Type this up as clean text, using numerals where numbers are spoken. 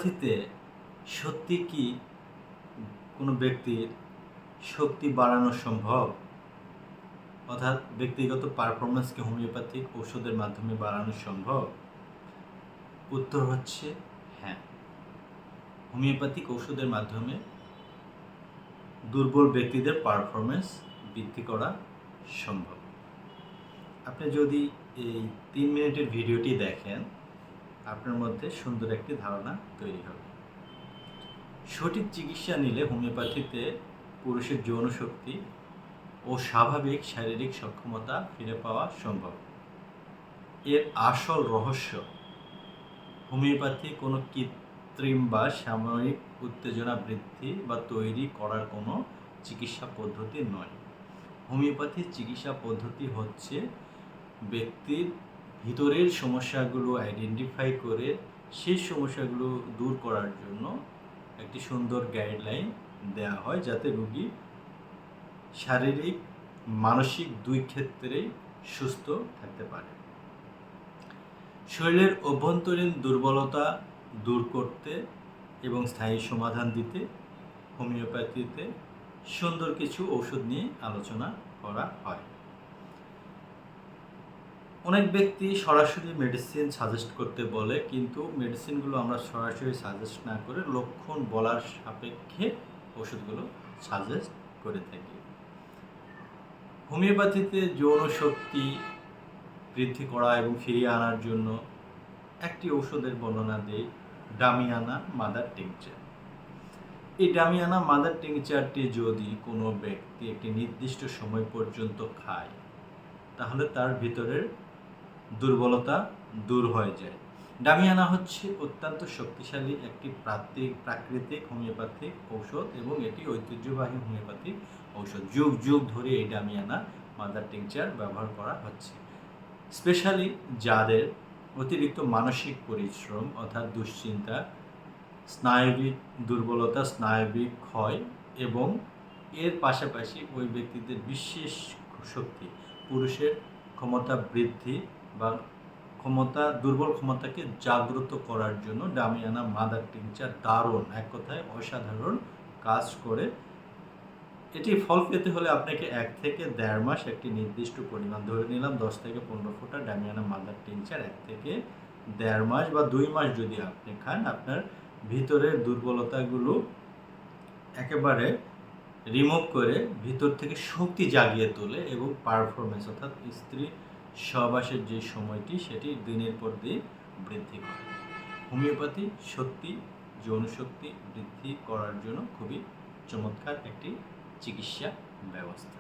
হোমিওপ্যাথিতে সত্যি কি কোনো ব্যক্তির শক্তি বাড়ানো সম্ভব? অর্থাৎ ব্যক্তিগত পারফরমেন্স কি হোমিওপ্যাথিক ওষুধের মাধ্যমে বাড়ানো সম্ভব? উত্তর হচ্ছে হ্যাঁ। হোমিওপ্যাথিক ওষুধের মাধ্যমে দুর্বল ব্যক্তিদের পারফরমেন্স বৃদ্ধি করা সম্ভব। আপনি যদি এই 3 মিনিটের ভিডিওটি দেখেন, আপনার মধ্যে সুন্দর একটি ধারণা তৈরি হবে। সঠিক চিকিৎসা নিলে হোমিওপ্যাথিতে পুরুষের যৌন শক্তি ও স্বাভাবিক শারীরিক সক্ষমতা ফিরে পাওয়া সম্ভব। এর আসল রহস্য হোমিওপ্যাথি কোনো কৃত্রিম বা সাময়িক উত্তেজনা বৃদ্ধি বা তৈরি করার কোনো চিকিৎসা পদ্ধতি নয়। হোমিওপ্যাথির চিকিৎসা পদ্ধতি হচ্ছে ব্যক্তির ভিতরের সমস্যাগুলো আইডেন্টিফাই করে সেই সমস্যাগুলো দূর করার জন্য একটি সুন্দর গাইডলাইন দেওয়া হয়, যাতে রোগী শারীরিক মানসিক দুই ক্ষেত্রেই সুস্থ থাকতে পারে। শরীরের অভ্যন্তরীণ দুর্বলতা দূর করতে এবং স্থায়ী সমাধান দিতে হোমিওপ্যাথিতে সুন্দর কিছু ওষুধ নিয়ে আলোচনা করা হয়। অনেক ব্যক্তি সরাসরি মেডিসিন সাজেস্ট করতে বলে, কিন্তু মেডিসিনগুলো আমরা সরাসরি সাজেস্ট না করে লক্ষণ বলার সাপেক্ষে ওষুধগুলো সাজেস্ট করে থাকি। হোমিওপ্যাথিতে যৌন শক্তি বৃদ্ধি করা এবং ফিরিয়ে আনার জন্য একটি ওষুধের বর্ণনা দেই, ডামিয়ানা মাদার টিংচার। এই ডামিয়ানা মাদার টিংচারটি যদি কোনো ব্যক্তি একটি নির্দিষ্ট সময় পর্যন্ত খায়, তাহলে তার ভিতরের দুর্বলতা দূর হয়ে যায়। ডামিয়ানা হচ্ছে অত্যন্ত শক্তিশালী একটি প্রাকৃতিক হোমিওপ্যাথিক ঔষধ এবং এটি ঐতিহ্যবাহী হোমিওপ্যাথিক ঔষধ। যুগ যুগ ধরে এই ডামিয়ানা মাদার টিংচার ব্যবহার করা হচ্ছে। স্পেশালি যাদের অতিরিক্ত মানসিক পরিশ্রম অর্থাৎ দুশ্চিন্তা, স্নায়বিক দুর্বলতা, স্নায়বিক ক্ষয় এবং এর পাশাপাশি ওই ব্যক্তিদের বিশেষ শক্তি, পুরুষের ক্ষমতা বৃদ্ধি বা দুর্বল ক্ষমতাকে জাগ্রত করার জন্য ডামিয়ানা মাদার টিংচার দারুণ, এক কথায় অসাধারণ কাজ করে। এটি ফল পেতে হলে আপনাকে 1 থেকে 1.5 মাস, একটি নির্দিষ্ট পরিমাণ ধরে নিলাম 10 থেকে 15 ফোঁটা ডামিয়ানা মাদার টিংচার 1 থেকে 1.5 মাস বা 2 মাস যদি আপনি খান, আপনার ভিতরের দুর্বলতাগুলো একেবারে রিমুভ করে ভিতর থেকে শক্তি জাগিয়ে তোলে এবং পারফরমেন্স অর্থাৎ স্ত্রী সহবাসের যে সময়টি সেটি দিনের পর দিন বৃদ্ধি করে। হোমিওপ্যাথি সত্যি যৌন শক্তি বৃদ্ধি করার জন্য খুবই চমৎকার একটি চিকিৎসা ব্যবস্থা।